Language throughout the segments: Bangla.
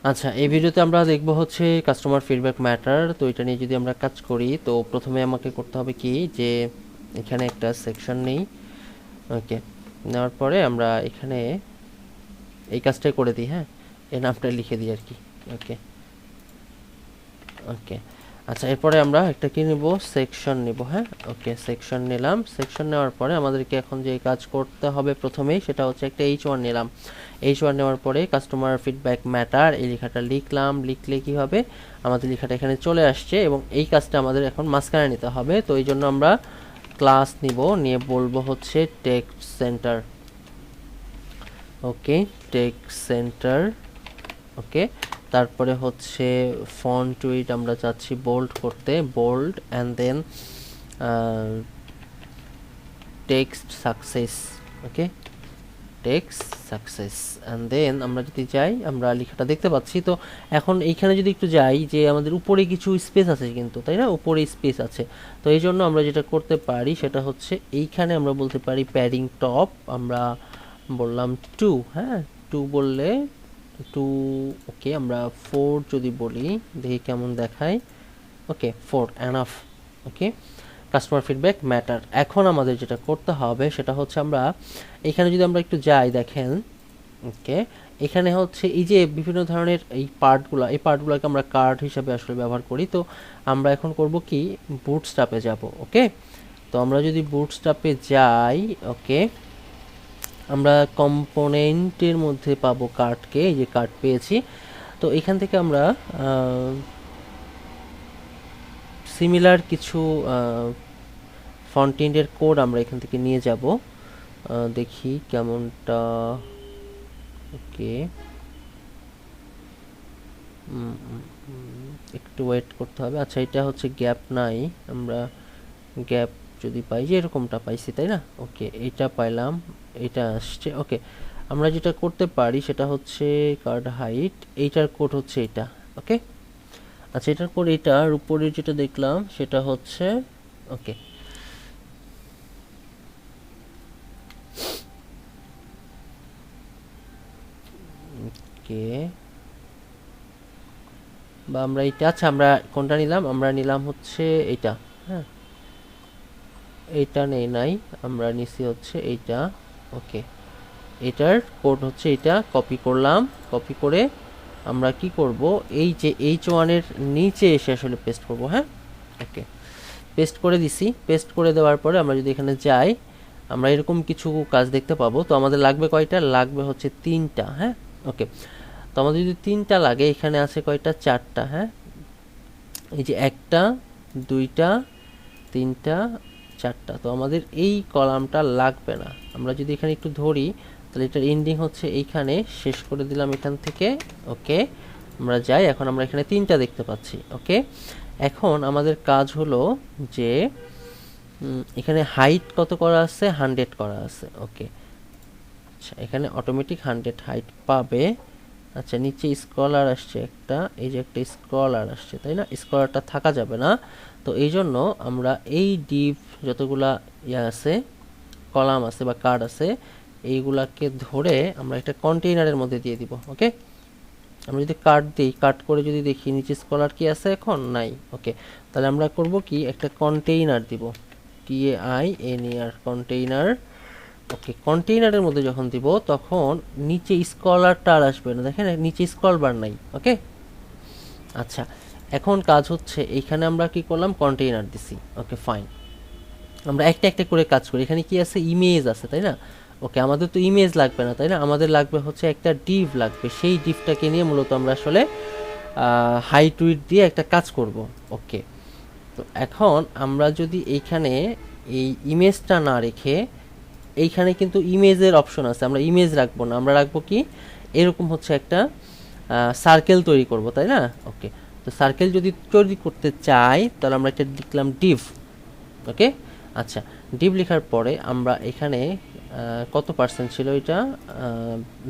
আচ্ছা, এই ভিডিওতে আমরা দেখব হচ্ছে কাস্টমার ফিডব্যাক ম্যাটার। তো এটা নিয়ে যদি আমরা কাজ করি, তো প্রথমে আমাকে করতে হবে কি, যে এখানে একটা সেকশন নেই। ওকে, নেওয়ার পরে আমরা এখানে এই কাজটাই করে দিই। হ্যাঁ, এই নামটা লিখে দিই আর কি। ওকে ওকে আচ্ছা, এরপরে আমরা একটা কি নেব, সেকশন নেব। হ্যাঁ, ওকে, সেকশন নিলাম। সেকশন নেওয়ার পরে আমাদেরকে এখন যে কাজ করতে হবে প্রথমেই, সেটা হচ্ছে একটা H1 নিলাম। H1 নেওয়ার পরে কাস্টমার ফিডব্যাক ম্যাটার এই লেখাটা লিখলাম। লিখলে কি হবে, আমাদের লেখাটা এখানে চলে আসছে এবং এই কাজটা আমাদের এখন মাঝখানে নিতে হবে। তো এই জন্য আমরা ক্লাস নিব, নিয়ে বলবো হচ্ছে text center. Okay, text center. Okay, তারপরে হচ্ছে ফন্ট উইডথ আমরা চাচ্ছি বোল্ড করতে, bold, and then text success. Okay, text success, and then আমরা যদি যাই, আমরা লেখাটা দেখতে পাচ্ছি। তো এখন এইখানে যদি একটু যাই, যে আমাদের উপরে কিছু স্পেস আছে কিন্তু, তাই না, উপরে স্পেস আছে। তো এই জন্য আমরা যেটা করতে পারি সেটা হচ্ছে এইখানে আমরা বলতে পারি প্যাডিং টপ, আমরা বললাম 2। হ্যাঁ, 2 বললে 2। ওকে, আমরা 4 যদি বলি, দেখি কেমন দেখায়। ওকে, 4 এনাফ। ওকে, কাস্টমার ফিডব্যাক ম্যাটার। এখন আমাদের যেটা করতে হবে সেটা হচ্ছে, আমরা এখানে যদি আমরা একটু যাই, দেখেন। ওকে, এখানে হচ্ছে এই যে বিভিন্ন ধরনের এই পার্টগুলোকে আমরা কার্ড হিসাবে আসলে ব্যবহার করি। তো আমরা এখন করব কি, বুটস্ট্র্যাপে যাব। ওকে, তো আমরা যদি বুটস্ট্র্যাপে যাই, ওকে, আমরা কম্পোনেন্টের মধ্যে পাবো কার্ডকে, এই যে কার্ড পেয়েছি। তো এখান থেকে আমরা সিমিলার কিছু ফন্টেন্টের কোড আমরা এখান থেকে নিয়ে যাব। দেখি কেমনটা। ওকে, একটু ওয়েট করতে হবে। আচ্ছা, এটা হচ্ছে গ্যাপ নাই, আমরা গ্যাপ যদি পাই, যে এরকমটা পাইছি, তাই না। ওকে, এটা পাইলাম, এটা আসছে। ওকে, আমরা যেটা করতে পারি সেটা হচ্ছে কার্ড হাইট, এইটার কোড হচ্ছে এটা। ওকে, আচ্ছা, এটার কোড এটার উপরে যেটা দেখলাম সেটা হচ্ছে, ওকে, ওকে, বা আমরা এইটা, আচ্ছা, আমরা কোনটা নিলাম, আমরা নিলাম হচ্ছে এইটা। হ্যাঁ, এইটা নেই নাই, আমরা নিছি হচ্ছে এইটা। ওকে, এটার কোড হচ্ছে এটা, কপি করলাম। কপি করে আমরা কি করব, এই যে H1 এর নিচে এসে আসলে পেস্ট করব। হ্যাঁ, ওকে, পেস্ট করে দিছি। পেস্ট করে দেওয়ার পরে আমরা যদি এখানে যাই, আমরা এরকম কিছু কাজ দেখতে পাবো। তো আমাদের লাগবে কয়টা, লাগবে হচ্ছে 3টা। হ্যাঁ, ওকে, তো আমাদের যদি 3টা লাগে, এখানে আছে কয়টা, 4টা। হ্যাঁ, এই যে 1টা 2টা 3টা 4টা। তো আমাদের এই কলামটা লাগবে না। আমরা যদি এখানে একটু ধরি, তাহলে এটার এন্ডিং হচ্ছে এইখানে, শেষ করে দিলাম এখান থেকে। ওকে, আমরা যাই, এখন আমরা এখানে 3টা দেখতে পাচ্ছি। ওকে, এখন আমাদের কাজ হলো যে এখানে হাইট কত করা আছে, 100 করা আছে। ওকে, আচ্ছা, এখানে অটোমেটিক 100 হাইট পাবে। আচ্ছা, নিচে স্ক্রলার আসছে একটা, এই যে একটা স্ক্রলার আসছে, তাই না, স্ক্রলারটা থাকা যাবে না। তো এই জন্য আমরা এই ডিভ যতগুলা আছে, কলাম আছে বা কার্ড আছে, এইগুলাকে ধরে আমরা একটা কন্টেইনারের মধ্যে দিয়ে দিব। ওকে, আমরা যদি কাট দিই, কাট করে যদি দেখি নিচে স্কলার কি আছে, এখন নাই। ওকে, তাহলে আমরা করব কি, একটা কন্টেইনার দিব, TAINER, কন্টেইনার। ওকে, কন্টেইনারের মধ্যে যখন দিব, তখন নিচে স্কলারটা আর আসবে না, দেখেন নিচে স্ক্রল বার নাই। ওকে, আচ্ছা, এখন কাজ হচ্ছে, এইখানে আমরা কি করলাম, কন্টেইনার দিছি। ওকে, ফাইন, আমরা একটা একটা করে কাজ করি। এখানে কি আছে, ইমেজ আছে, তাই না। ওকে, আমাদের তো ইমেজ লাগবে না, তাই না, আমাদের লাগবে হচ্ছে একটা ডিভ লাগবে। সেই ডিভটাকে নিয়ে মূলত আমরা আসলে হাইট উইডথ দিয়ে একটা কাজ করব। ওকে, তো এখন আমরা যদি এইখানে এই ইমেজটা না রেখে, এইখানে কিন্তু ইমেজের অপশন আছে, আমরা ইমেজ রাখবো না, আমরা রাখবো কি, এরকম হচ্ছে একটা সার্কেল তৈরি করব, তাই না। ওকে, তো সার্কেল যদি তৈরি করতে চাই, তাহলে আমরা এটা লিখলাম ডিভ। ওকে, আচ্ছা, ডিভ লেখার পরে আমরা এখানে কত পার্সেন্ট ছিল এটা,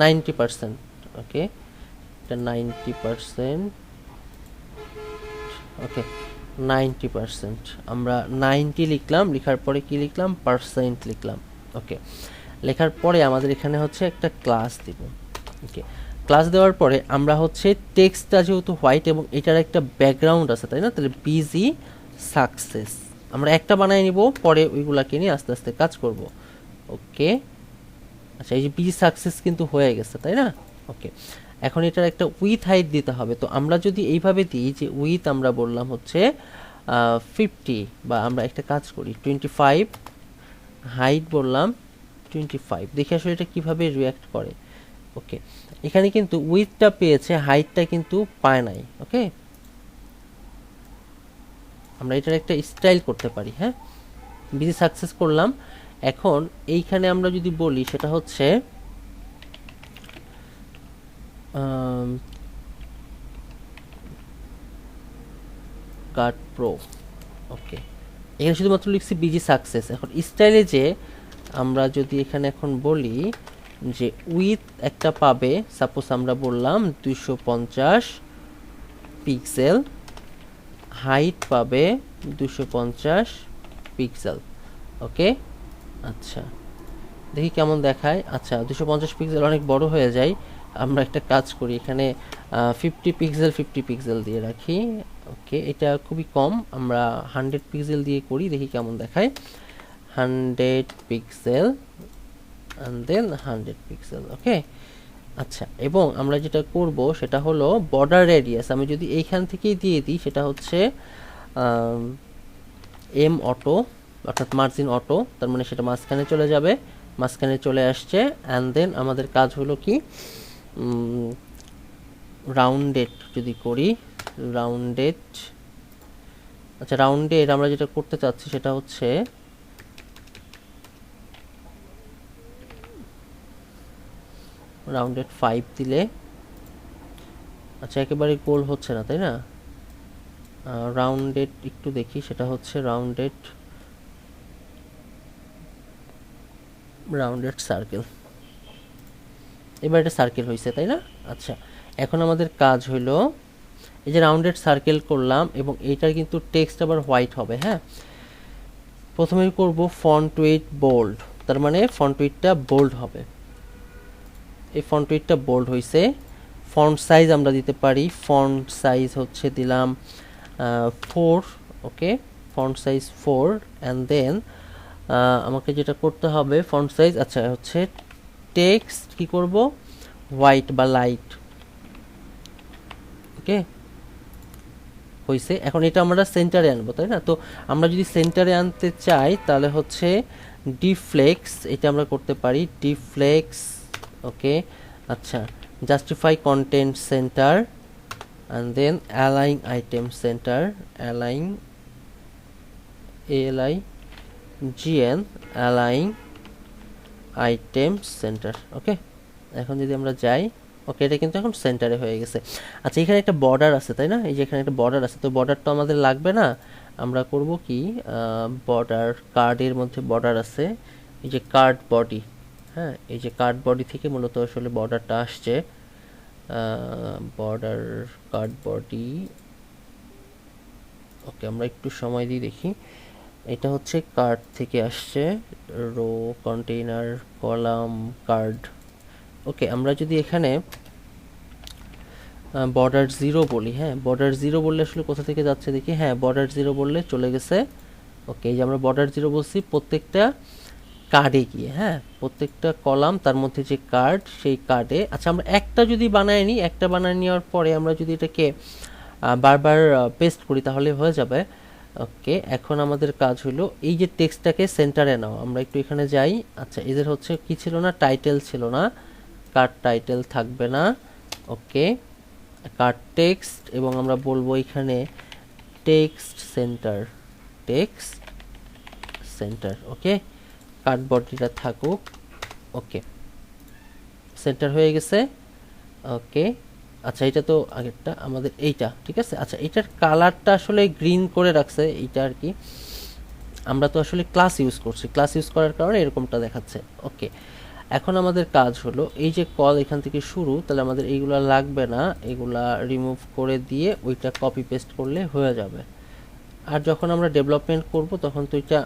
90%। ওকে, এটা 90%। ওকে, 90%, আমরা 90 লিখলাম। লেখার পরে কি লিখলাম, পার্সেন্ট লিখলাম। ওকে, লেখার পরে আমাদের এখানে হচ্ছে একটা ক্লাস দিব। ওকে, ক্লাস দেওয়ার পরে আমরা হচ্ছে টেক্সটটা যেহেতু হোয়াইট এবং এটার একটা ব্যাকগ্রাউন্ড আছে তাই না, তাহলে বিজি সাকসেস আমরা একটা বানাই নিব, পরে ওইগুলাকে নিয়ে আস্তে আস্তে কাজ করব। ওকে, আচ্ছা এই যে বিজি সাকসেস কিন্তু হয়ে গেছে তাই না। ওকে, এখন এটার একটা উইথ হাইট দিতে হবে। তো আমরা যদি এইভাবে দিই যে উইথ আমরা বললাম হচ্ছে 50, বা আমরা একটা কাজ করি 25, হাইট বললাম 25, দেখি আসলে এটা কিভাবে রিয়্যাক্ট করে। ওকে, এখানে কিন্তু উইথটা পেয়েছে, হাইটটা কিন্তু পায় নাই। ওকে, আমরা এটার একটা স্টাইল করতে পারি। হ্যাঁ, বিজি সাকসেস করলাম। এখন এইখানে আমরা যদি বলি সেটা হচ্ছে কাট প্রো। ওকে, এখানে শুধুমাত্র লিখছি বিজি সাকসেস। এখন স্টাইলে যে আমরা যদি এখানে এখন বলি যে উইথ একটা পাবে, সাপোজ আমরা বললাম 250 পিক্সেল, হাইট পাবে 250 পিক্সেল। ওকে, আচ্ছা দেখি কেমন দেখায়। আচ্ছা 250 পিক্সেল অনেক বড় হয়ে যায়, আমরা একটা কাজ করি এখানে 50 পিক্সেল 50 পিক্সেল দিয়ে রাখি। ওকে, এটা খুবই কম, আমরা 100 পিক্সেল দিয়ে করি, দেখি কেমন দেখায়। 100 পিক্সেল and then 100 পিক্সেল। ওকে, আচ্ছা এবং আমরা যেটা করব সেটা হলো বর্ডার রেডিয়াস আমি যদি এইখান থেকেই দিয়ে দিই, সেটা হচ্ছে এম অটো, অর্থাৎ মার্জিন অটো, তার মানে সেটা মাঝখানে চলে যাবে, মাঝখানে চলে আসছে। অ্যান্ড দেন আমাদের কাজ হলো কি রাউন্ডেড যদি করি, রাউন্ডেড, আচ্ছা রাউন্ডেড আমরা যেটা করতে চাচ্ছি সেটা হচ্ছে রাউন্ডেড 5 দিলে, আচ্ছা একেবারে গোল হচ্ছে না তাই না, রাউন্ডেড একটু দেখি, সেটা হচ্ছে রাউন্ডেড সার্কেল। এবার এটা সার্কেল হয়েছে তাই না। আচ্ছা এখন আমাদের কাজ হলো এই যে রাউন্ডেড সার্কেল করলাম এবং এইটার কিন্তু টেক্সট আবার হোয়াইট হবে। হ্যাঁ, প্রথমে করব ফন্ট ওয়েট বোল্ড, তার মানে ফন্ট ওয়েটটা বোল্ড হবে। এই ফন্ট ওয়েটটা বোল্ড হয়েছে। ফন্ট সাইজ আমরা দিতে পারি, ফন্ট সাইজ হচ্ছে দিলাম 4। ওকে, ফন্ট সাইজ 4 অ্যান্ড দেন আমাকে যেটা করতে হবে ফন্ট সাইজ, আচ্ছা হচ্ছে টেক্সট কি করব হোয়াইট বা লাইট। ওকে হয়েছে, এখন এটা আমরা সেন্টারে আনবো তাই না। তো আমরা যদি সেন্টারে আনতে চাই তাহলে হচ্ছে ডিফ্লেক্স, এটা আমরা করতে পারি ডিফ্লেক্স। ওকে, আচ্ছা justify content centre and then align item center, align ALIGN, align item center। ওকে, এখন যদি আমরা যাই, ওকে এটা কিন্তু এখন সেন্টারে হয়ে গেছে। আচ্ছা এখানে একটা বর্ডার আছে তাই না, এই যে এখানে একটা বর্ডার আছে, তো বর্ডারটা আমাদের লাগবে না, আমরা করব কি বর্ডার, কার্ডের মধ্যে বর্ডার আছে, এই যে কার্ড বডি। হ্যাঁ, এই যে কার্ড বডি থেকে মূলত আসলে বর্ডারটা আসছে, বর্ডার কার্ড বডি। ওকে, আমরা একটু সময় দিয়ে দেখি, এটা হচ্ছে কার্ড থেকে আসছে, রো কন্টেইনার কলাম কার্ড। ওকে, আমরা যদি এখানে বর্ডার 0 বলি, হ্যাঁ বর্ডার 0 বললে আসলে কোথা থেকে যাচ্ছে দেখি, হ্যাঁ বর্ডার 0 বললে চলে গেছে। ওকে, এই যে আমরা বর্ডার 0 বলছি প্রত্যেকটা কার্ডে গিয়ে, হ্যাঁ প্রত্যেকটা কলাম তার মধ্যে যে কার্ড সেই কার্ডে। আচ্ছা আমরা একটা যদি বানায় নিই, একটা বানায় নেওয়ার পরে আমরা যদি এটাকে বারবার পেস্ট করি তাহলে হয়ে যাবে। ওকে, এখন আমাদের কাজ হলো এই যে টেক্সটটাকে সেন্টারে নাও, আমরা একটু এখানে যাই। আচ্ছা এদের হচ্ছে কি ছিল না, টাইটেল ছিল না, কার্ড টাইটেল থাকবে না। ওকে, কার্ড টেক্সট এবং আমরা বলবো এখানে টেক্সট সেন্টার, টেক্সট সেন্টার। ওকে, কার্ড বডিটা থাকুক। ওকে, সেন্টার হয়ে গেছে। ওকে, আচ্ছা এটা তো আগেরটা আমাদের এইটা ঠিক আছে। আচ্ছা এটার কালারটা আসলে গ্রিন করে রাখছে, এইটা আর কি আমরা তো আসলে ক্লাস ইউজ করছি, ক্লাস ইউজ করার কারণে এরকমটা দেখাচ্ছে। ওকে, এখন আমাদের কাজ হলো এই যে কল এখান থেকে শুরু, তাহলে আমাদের এইগুলা লাগবে না, এগুলা রিমুভ করে দিয়ে ওইটা কপি পেস্ট করলে হয়ে যাবে। আর যখন আমরা ডেভেলপমেন্ট করব তখন তো এটা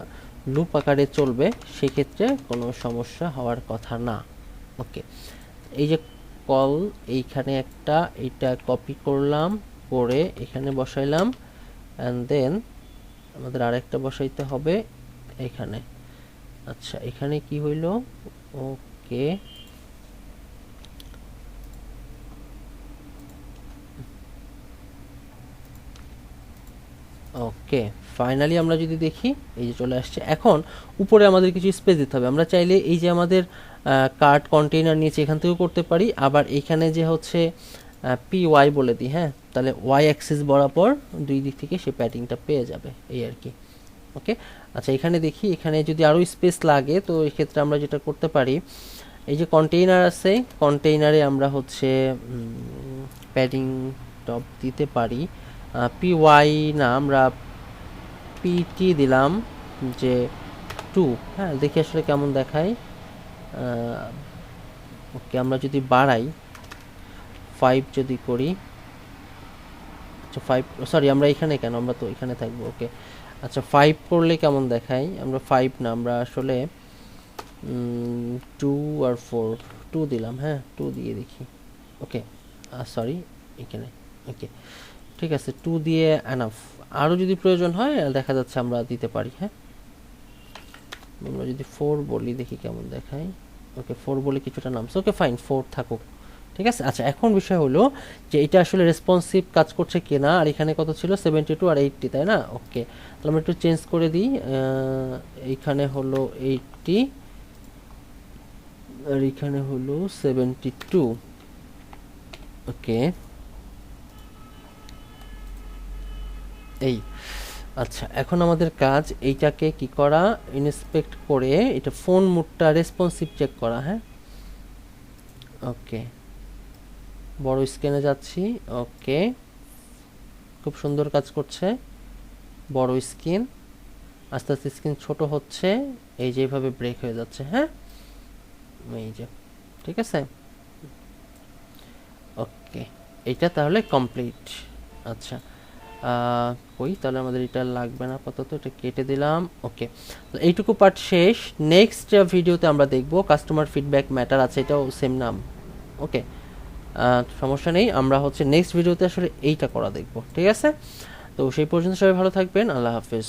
লুপ আকারে চলবে, সেক্ষেত্রে কোনো সমস্যা হওয়ার কথা না। ওকে, এই যে কল এইখানে একটা, এটা কপি করলাম, করে এখানে বসাইলাম, অ্যান্ড দেন আমাদের আরেকটা বসাইতে হবে এখানে। আচ্ছা এখানে কি হইল, ওকে ওকে ফাইনালি আমরা যদি দেখি এই যে চলে আসছে। এখন উপরে আমাদের কিছু স্পেস দিতে হবে। আমরা চাইলে এই যে আমাদের কার্ট কন্টেইনার নিচে এখান থেকেও করতে পারি, আবার এখানে যে হচ্ছে পি ওয়াই বলে দিই, হ্যাঁ, তাহলে ওয়াই অ্যাক্সিস বরাবর দুই দিক থেকে সে প্যাডিংটা পেয়ে যাবে, এই আর কি। ওকে, আচ্ছা এখানে দেখি, এখানে যদি আরও স্পেস লাগে তো এক্ষেত্রে আমরা যেটা করতে পারি, এই যে কন্টেইনার আছে, কন্টেইনারে আমরা হচ্ছে প্যাডিং টপ দিতে পারি। পি ওয়াই না, আমরা পিটি দিলাম যে 2, হ্যাঁ, দেখি আসলে কেমন দেখায়। ওকে, আমরা যদি বাড়াই 5 যদি করি, আচ্ছা 5, সরি আমরা এখানে কেন, আমরা তো এখানে থাকবো। ওকে, আচ্ছা 5 করলে কেমন দেখায়, আমরা 5 না, আমরা আসলে 2 আর 4, 2 দিলাম, হ্যাঁ 2 দিয়ে দেখি। ওকে, সরি এখানে, ওকে ঠিক আছে, 2 দিয়ে এনাফ। আরও যদি প্রয়োজন হয় দেখা যাচ্ছে আমরা দিতে পারি, হ্যাঁ। আমরা যদি 4 বলি দেখি কেমন দেখায়। ওকে 4 বলে কিছুটা নামছে, ওকে ফাইন 4 থাকুক, ঠিক আছে। আচ্ছা এখন বিষয় হলো যে এটা আসলে রেসপন্সিভ কাজ করছে কিনা, আর এখানে কত ছিল 72 আর 80, তাই না? ওকে, তাহলে আমরা একটু চেঞ্জ করে দিই, এইখানে হলো 80 আর এখানে হলো 72। ওকে এই, আচ্ছা এখন আমাদের কাজ এইটাকে কি করা, ইন্সপেক্ট করে এটা ফোন মুডটা রেসপন্সিভ চেক করা, হ্যাঁ। ওকে, বড় স্ক্রিনে যাচ্ছি, ওকে খুব সুন্দর কাজ করছে, বড় স্ক্রিন, আস্তে আস্তে স্ক্রিন ছোট হচ্ছে, এই যে এইভাবে ব্রেক হয়ে যাচ্ছে, হ্যাঁ এই যে, ঠিক আছে। ওকে, এটা তাহলে কমপ্লিট। আচ্ছা কই, তাহলে আমাদের এটা লাগবে না আপাতত, এটা কেটে দিলাম। ওকে, তো এইটুকু পার্ট শেষ। নেক্সট ভিডিওতে আমরা দেখব কাস্টমার ফিডব্যাক ম্যাটার আছে, এটাও সেম নাম। ওকে, সমস্যা নেই, আমরা হচ্ছে নেক্সট ভিডিওতে আসলে এইটা করা দেখব, ঠিক আছে। তো সেই পর্যন্ত সবাই ভালো থাকবেন, আল্লাহ হাফেজ।